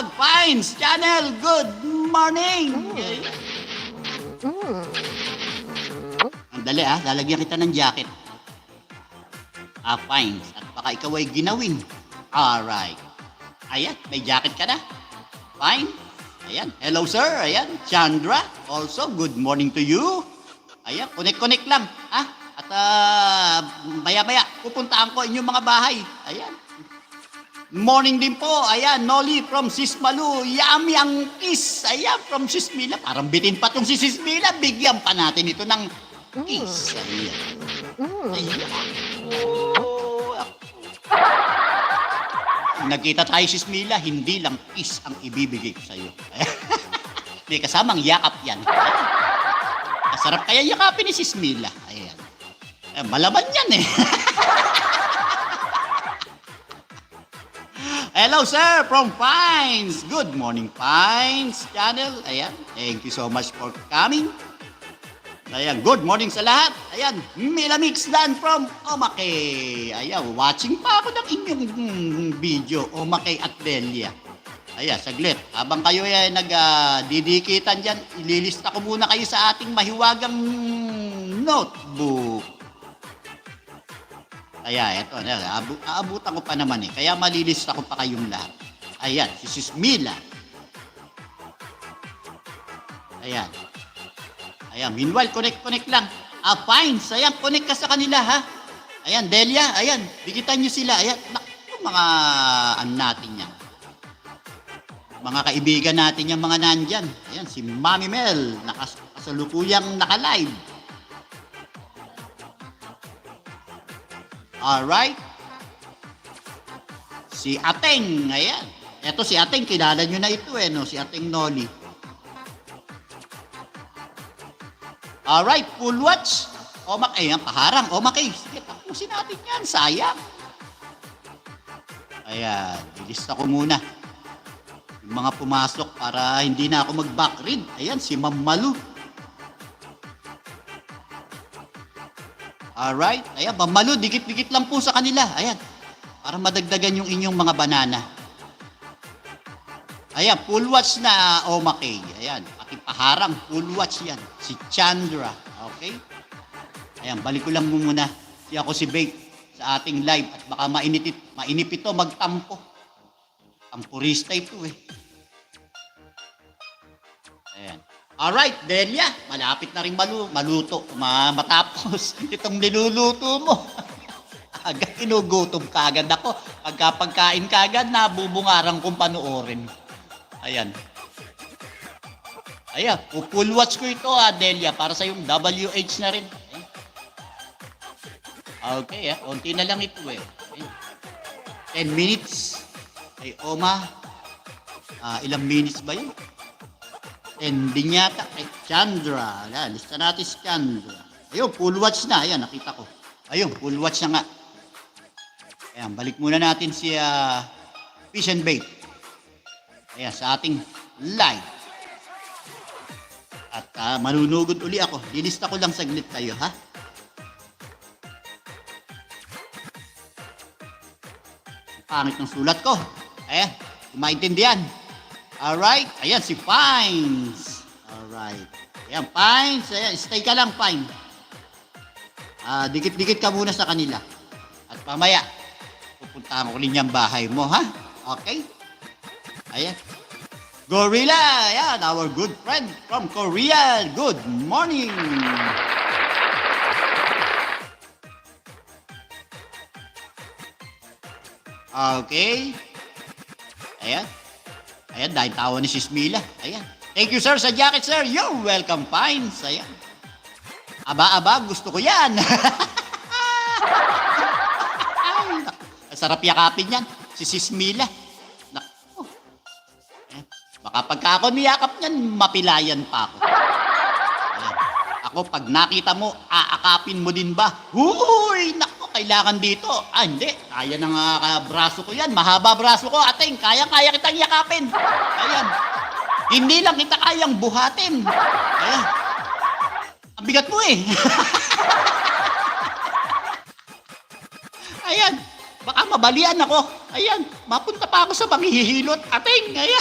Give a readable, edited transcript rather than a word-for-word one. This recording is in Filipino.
Mag Pines Channel, good morning! Ang dali lalagyan kita ng jacket. Pines, at baka ikaw ay ginawin. Alright. Ayan, may jacket ka na. Fine. Ayan, hello sir. Ayan, Chandra. Also, good morning to you. Ayan, connect lang. At maya-maya, pupuntaan ko inyong mga bahay. Ayan. Morning din po. Ayan, Noli from Sismalu. Yummy ang kiss. Ayan, from Sismila. Parang bitin pa tong si Sismila. Bigyan pa natin ito ng kiss. Ayan. Ayan. Nagkita tayo si Sismila, hindi lang kiss ang ibibigay ko sa'yo. May kasamang yakap yan. Masarap kaya yakapin ni Sismila. Ayan. Malaman yan eh. Hello sir from Pines. Good morning Pines Channel. Ayan. Thank you so much for coming. Ayan. Good morning sa lahat. Ayan. Milamix Dan from Omake. Ayan. Watching pa ako ng inyong video. Omake at Delia. Ayan. Saglit. Habang kayo ay nagdidikitan dyan, ililista ko muna kayo sa ating mahiwagang notebook. Ayan, ito. Aabutan ko pa naman eh. Kaya malilista ko pa kayong lahat. Ayan, si Sismila. Ayan. Ayan, meanwhile, connect lang. Fine. Ayan, connect ka sa kanila, ha? Ayan, Delia. Ayan, dikitan nyo sila. Ayan, mga natin yan. Mga kaibigan natin yung mga nandyan. Ayan, si Mami Mel. Kasalukuyang naka-live. Alright. Si Ateng, ayan. Ito si Ateng, kilala nyo na ito eh, no? Si Ateng Noli. Alright, full watch. Ayan, paharang. Okay, sige, tapusin natin yan. Sayang. Ayan, ilista ko muna yung mga pumasok para hindi na ako mag-backread. Ayan, si Ma'am Malu. Alright. Ayan, Mamalu, dikit-dikit lang po sa kanila. Ayan. Para madagdagan yung inyong mga banana. Ayan, full watch na Omake. Ayan, pati paharang, full watch yan. Si Chandra. Okay? Ayan, balik ko lang muna. Ako si Bake sa ating live. At baka mainip ito magtampo. Tampurista ito eh. Ayan. Alright, Delia, malapit na rin maluto. Matapos itong niluluto mo. Agad inugutom kagad ako. Pagkain kagad, nabubungarang kong panoorin. Ayan. Ayan, full watch ko ito Delia, para sa yung WH na rin. Okay, konti na lang ito eh. Okay. 10 minutes. Kay Oma. Ilang minutes ba yun? Ending yata kay Chandra. Ayan, lista natin si Chandra. Ayun, full watch na. Ayan, nakita ko. Ayun, full watch na nga. Ayan, balik muna natin si Fish and Bait. Ayan, sa ating live. At manunugod uli ako. Lilista ko lang saglit tayo, ha? Pangit ng sulat ko. Ayan, maintindihan. Alright, ayan si Pines. Alright. Ayan, Pines. Ayan, stay ka lang, Pines. Dikit-dikit ka muna sa kanila. At pamaya, pupuntahan ko rin yung bahay mo, ha? Okay? Ayan. Gorilla, ayan, our good friend from Korea. Good morning. Okay. Ayan. Ayan, dahil tawa ni Sismila. Ayan. Thank you, sir, sa jacket, sir. You're welcome, Pines. Ayan. Aba, gusto ko yan. Ay, sarap yakapin yan. Si Sismila. Naku. Ayan. Baka pagka ako niyakap niyan, mapilayan pa ako. Ayan. Ako, pag nakita mo, aakapin mo din ba? Huy! Naku, kailangan dito. Hindi. Kaya ng braso ko yan. Mahaba braso ko. Ating, kaya kitang yakapin. Ayan. Hindi lang kita kayang buhatin. Ayan. Ang bigat mo eh. Ayan. Baka mabalian ako. Ayan. Mapunta pa ako sa manghihilot. Ating. Ayan.